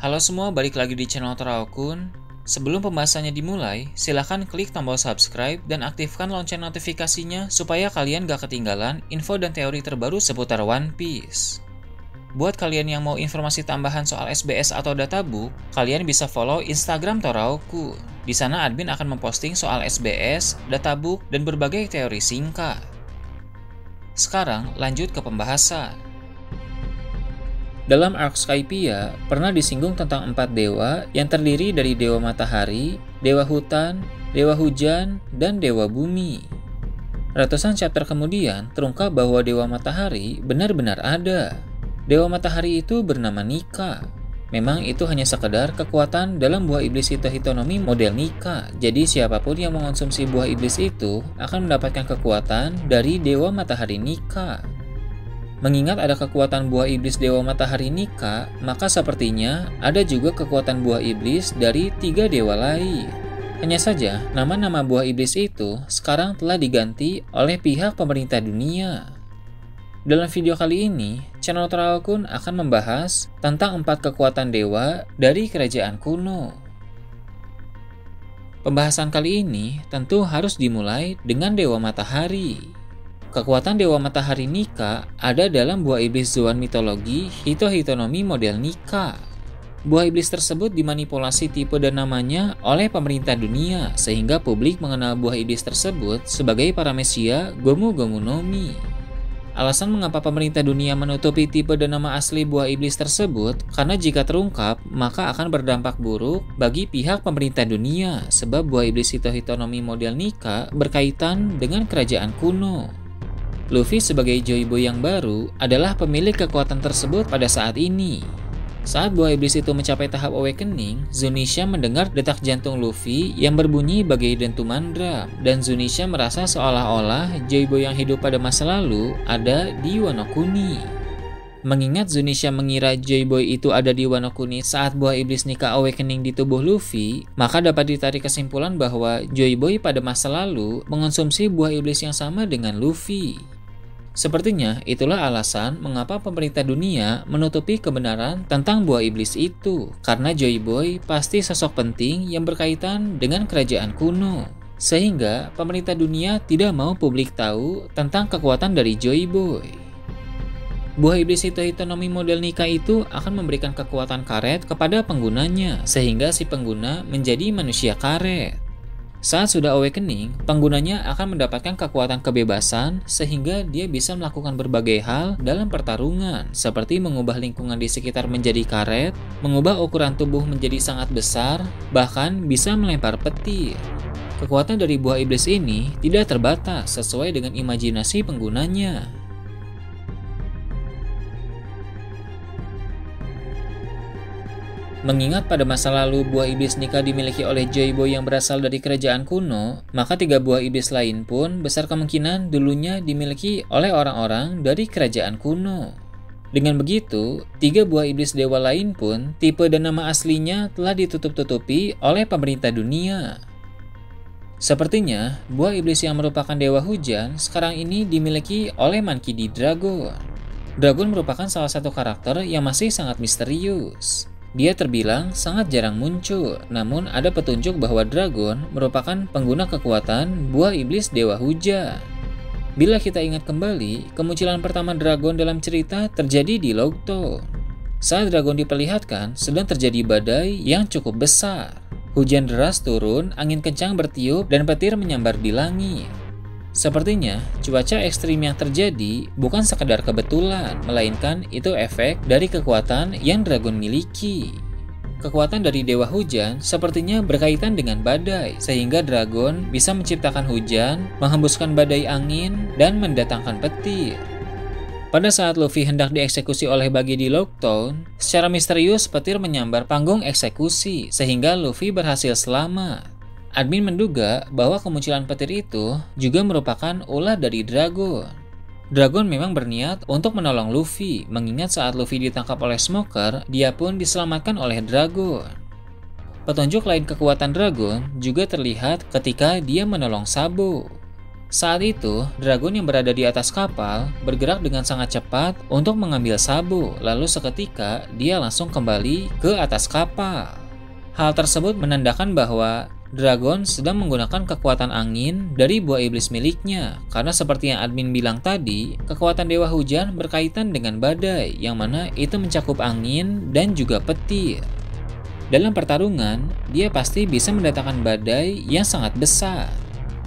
Halo semua, balik lagi di channel Teraokun. Sebelum pembahasannya dimulai, silahkan klik tombol subscribe dan aktifkan lonceng notifikasinya supaya kalian gak ketinggalan info dan teori terbaru seputar One Piece. Buat kalian yang mau informasi tambahan soal SBS atau databook, kalian bisa follow Instagram Teraokun. Di sana admin akan memposting soal SBS, databook, dan berbagai teori singkat. Sekarang lanjut ke pembahasan. Dalam arc Skypiea, pernah disinggung tentang 4 dewa yang terdiri dari dewa matahari, dewa hutan, dewa hujan, dan dewa bumi. Ratusan chapter kemudian terungkap bahwa dewa matahari benar-benar ada. Dewa matahari itu bernama Nika. Memang itu hanya sekedar kekuatan dalam buah iblis Hitohitonomi model Nika. Jadi siapapun yang mengonsumsi buah iblis itu akan mendapatkan kekuatan dari dewa matahari Nika. Mengingat ada kekuatan buah iblis dewa matahari Nika, maka sepertinya ada juga kekuatan buah iblis dari 3 dewa lain. Hanya saja, nama-nama buah iblis itu sekarang telah diganti oleh pihak pemerintah dunia. Dalam video kali ini, channel Teraokun akan membahas tentang 4 kekuatan dewa dari kerajaan kuno. Pembahasan kali ini tentu harus dimulai dengan dewa matahari. Kekuatan dewa matahari Nika ada dalam buah iblis Zoan mitologi Hitohitonomi model Nika. Buah iblis tersebut dimanipulasi tipe dan namanya oleh pemerintah dunia sehingga publik mengenal buah iblis tersebut sebagai Paramecia Gomu Gomu no Mi. Alasan mengapa pemerintah dunia menutupi tipe dan nama asli buah iblis tersebut karena jika terungkap maka akan berdampak buruk bagi pihak pemerintah dunia sebab buah iblis Hitohitonomi model Nika berkaitan dengan kerajaan kuno. Luffy sebagai Joy Boy yang baru adalah pemilik kekuatan tersebut pada saat ini. Saat buah iblis itu mencapai tahap awakening, Zunisha mendengar detak jantung Luffy yang berbunyi bagai dentuman drum, dan Zunisha merasa seolah-olah Joy Boy yang hidup pada masa lalu ada di Wano Kuni. Mengingat Zunisha mengira Joy Boy itu ada di Wano Kuni saat buah iblis Nika awakening di tubuh Luffy, maka dapat ditarik kesimpulan bahwa Joy Boy pada masa lalu mengonsumsi buah iblis yang sama dengan Luffy. Sepertinya itulah alasan mengapa pemerintah dunia menutupi kebenaran tentang buah iblis itu, karena Joy Boy pasti sosok penting yang berkaitan dengan kerajaan kuno. Sehingga pemerintah dunia tidak mau publik tahu tentang kekuatan dari Joy Boy. Buah iblis Hitohitonomi model Nika itu akan memberikan kekuatan karet kepada penggunanya, sehingga si pengguna menjadi manusia karet. Saat sudah awakening, penggunanya akan mendapatkan kekuatan kebebasan sehingga dia bisa melakukan berbagai hal dalam pertarungan, seperti mengubah lingkungan di sekitar menjadi karet, mengubah ukuran tubuh menjadi sangat besar, bahkan bisa melempar petir. Kekuatan dari buah iblis ini tidak terbatas sesuai dengan imajinasi penggunanya. Mengingat pada masa lalu buah iblis Nika dimiliki oleh Joy Boy yang berasal dari kerajaan kuno, maka 3 buah iblis lain pun besar kemungkinan dulunya dimiliki oleh orang-orang dari kerajaan kuno. Dengan begitu, 3 buah iblis dewa lain pun tipe dan nama aslinya telah ditutup-tutupi oleh pemerintah dunia. Sepertinya, buah iblis yang merupakan dewa hujan sekarang ini dimiliki oleh Monkey D. Dragon. Dragon merupakan salah satu karakter yang masih sangat misterius. Dia terbilang sangat jarang muncul, namun ada petunjuk bahwa Dragon merupakan pengguna kekuatan buah iblis dewa hujan. Bila kita ingat kembali, kemunculan pertama Dragon dalam cerita terjadi di Lockton. Saat Dragon diperlihatkan, sedang terjadi badai yang cukup besar. Hujan deras turun, angin kencang bertiup, dan petir menyambar di langit. Sepertinya, cuaca ekstrim yang terjadi bukan sekadar kebetulan, melainkan itu efek dari kekuatan yang Dragon miliki. Kekuatan dari Dewa Hujan sepertinya berkaitan dengan badai, sehingga Dragon bisa menciptakan hujan, menghembuskan badai angin, dan mendatangkan petir. Pada saat Luffy hendak dieksekusi oleh Buggy di Lockton, secara misterius petir menyambar panggung eksekusi, sehingga Luffy berhasil selamat. Admin menduga bahwa kemunculan petir itu juga merupakan ulah dari Dragon. Dragon memang berniat untuk menolong Luffy, mengingat saat Luffy ditangkap oleh Smoker, dia pun diselamatkan oleh Dragon. Petunjuk lain kekuatan Dragon juga terlihat ketika dia menolong Sabo. Saat itu, dragon yang berada di atas kapal bergerak dengan sangat cepat untuk mengambil Sabo, lalu seketika dia langsung kembali ke atas kapal. Hal tersebut menandakan bahwa dragon sedang menggunakan kekuatan angin dari buah iblis miliknya, karena seperti yang admin bilang tadi, kekuatan dewa hujan berkaitan dengan badai, yang mana itu mencakup angin dan juga petir. Dalam pertarungan, dia pasti bisa mendatangkan badai yang sangat besar.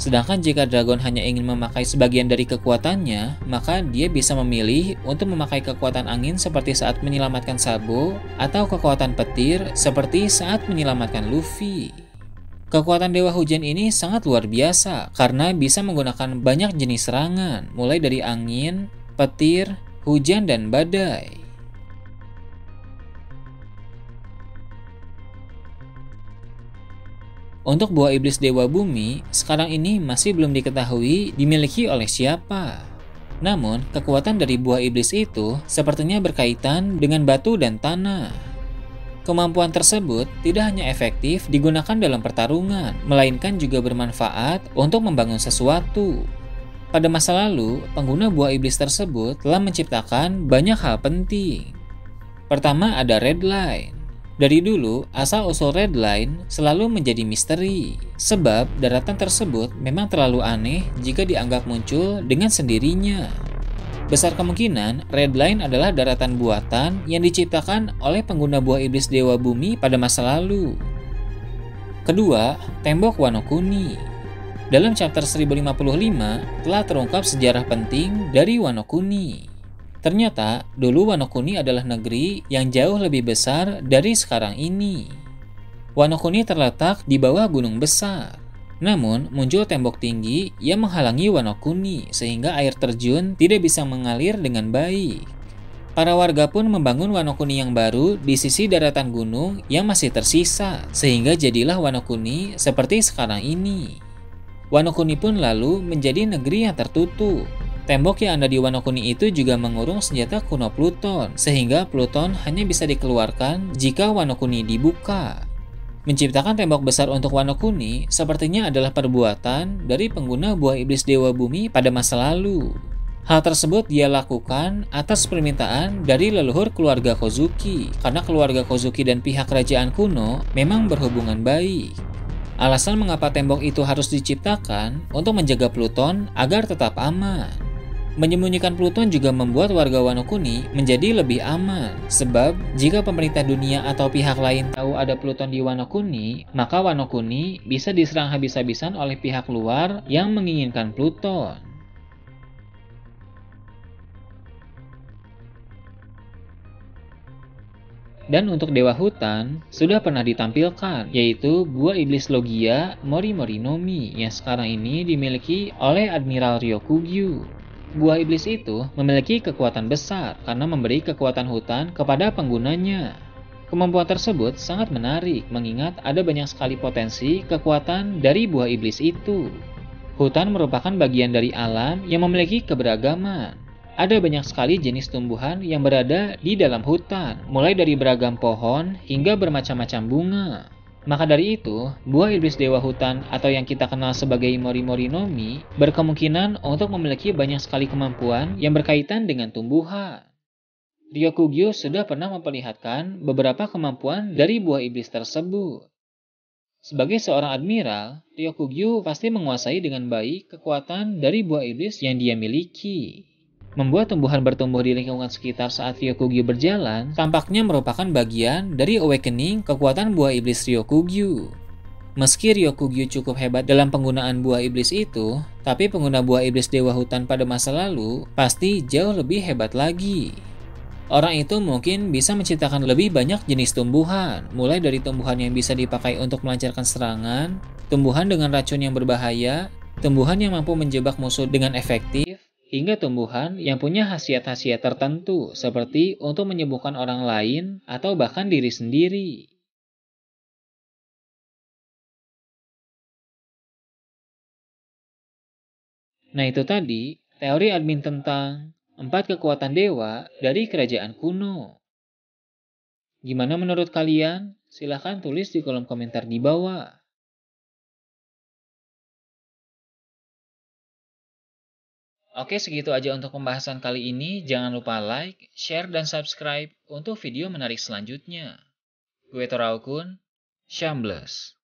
Sedangkan jika dragon hanya ingin memakai sebagian dari kekuatannya, maka dia bisa memilih untuk memakai kekuatan angin seperti saat menyelamatkan Sabo, atau kekuatan petir seperti saat menyelamatkan Luffy. Kekuatan Dewa Hujan ini sangat luar biasa karena bisa menggunakan banyak jenis serangan, mulai dari angin, petir, hujan, dan badai. Untuk buah iblis Dewa Bumi, sekarang ini masih belum diketahui dimiliki oleh siapa. Namun, kekuatan dari buah iblis itu sepertinya berkaitan dengan batu dan tanah. Kemampuan tersebut tidak hanya efektif digunakan dalam pertarungan, melainkan juga bermanfaat untuk membangun sesuatu. Pada masa lalu, pengguna buah iblis tersebut telah menciptakan banyak hal penting. Pertama ada Red Line. Dari dulu, asal-usul Red Line selalu menjadi misteri, sebab daratan tersebut memang terlalu aneh jika dianggap muncul dengan sendirinya. Besar kemungkinan Red Line adalah daratan buatan yang diciptakan oleh pengguna buah iblis Dewa Bumi pada masa lalu. Kedua, tembok Wano Kuni. Dalam chapter 1055 telah terungkap sejarah penting dari Wano Kuni. Ternyata, dulu Wano Kuni adalah negeri yang jauh lebih besar dari sekarang ini. Wano Kuni terletak di bawah gunung besar. Namun, muncul tembok tinggi yang menghalangi Wano Kuni sehingga air terjun tidak bisa mengalir dengan baik. Para warga pun membangun Wano Kuni yang baru di sisi daratan gunung yang masih tersisa, sehingga jadilah Wano Kuni seperti sekarang ini. Wano Kuni pun lalu menjadi negeri yang tertutup. Tembok yang ada di Wano Kuni itu juga mengurung senjata kuno Pluton, sehingga Pluton hanya bisa dikeluarkan jika Wano Kuni dibuka. Menciptakan tembok besar untuk Wano Kuni sepertinya adalah perbuatan dari pengguna buah iblis Dewa Bumi pada masa lalu. Hal tersebut dia lakukan atas permintaan dari leluhur keluarga Kozuki, karena keluarga Kozuki dan pihak kerajaan kuno memang berhubungan baik. Alasan mengapa tembok itu harus diciptakan untuk menjaga Pluton agar tetap aman. Menyembunyikan Pluton juga membuat warga Wano Kuni menjadi lebih aman, sebab jika pemerintah dunia atau pihak lain tahu ada Pluton di Wano Kuni, maka Wano Kuni bisa diserang habis-habisan oleh pihak luar yang menginginkan Pluton. Dan untuk Dewa Hutan, sudah pernah ditampilkan, yaitu buah iblis Logia Mori Mori no Mi yang sekarang ini dimiliki oleh Admiral Ryokugyu. Buah iblis itu memiliki kekuatan besar karena memberi kekuatan hutan kepada penggunanya. Kemampuan tersebut sangat menarik mengingat ada banyak sekali potensi kekuatan dari buah iblis itu. Hutan merupakan bagian dari alam yang memiliki keberagaman. Ada banyak sekali jenis tumbuhan yang berada di dalam hutan, mulai dari beragam pohon hingga bermacam-macam bunga. Maka dari itu, buah iblis dewa hutan atau yang kita kenal sebagai Mori Mori no Mi berkemungkinan untuk memiliki banyak sekali kemampuan yang berkaitan dengan tumbuhan. Ryokugyu sudah pernah memperlihatkan beberapa kemampuan dari buah iblis tersebut. Sebagai seorang admiral, Ryokugyu pasti menguasai dengan baik kekuatan dari buah iblis yang dia miliki. Membuat tumbuhan bertumbuh di lingkungan sekitar saat Ryokugyu berjalan tampaknya merupakan bagian dari awakening kekuatan buah iblis Ryokugyu. Meski Ryokugyu cukup hebat dalam penggunaan buah iblis itu, tapi pengguna buah iblis dewa hutan pada masa lalu pasti jauh lebih hebat lagi. Orang itu mungkin bisa menciptakan lebih banyak jenis tumbuhan, mulai dari tumbuhan yang bisa dipakai untuk melancarkan serangan, tumbuhan dengan racun yang berbahaya, tumbuhan yang mampu menjebak musuh dengan efektif, hingga tumbuhan yang punya khasiat-khasiat tertentu seperti untuk menyembuhkan orang lain atau bahkan diri sendiri. Nah itu tadi teori admin tentang 4 kekuatan dewa dari kerajaan kuno. Gimana menurut kalian? Silahkan tulis di kolom komentar di bawah. Oke, segitu aja untuk pembahasan kali ini. Jangan lupa like, share, dan subscribe untuk video menarik selanjutnya. Gue Toraukun, Shambles.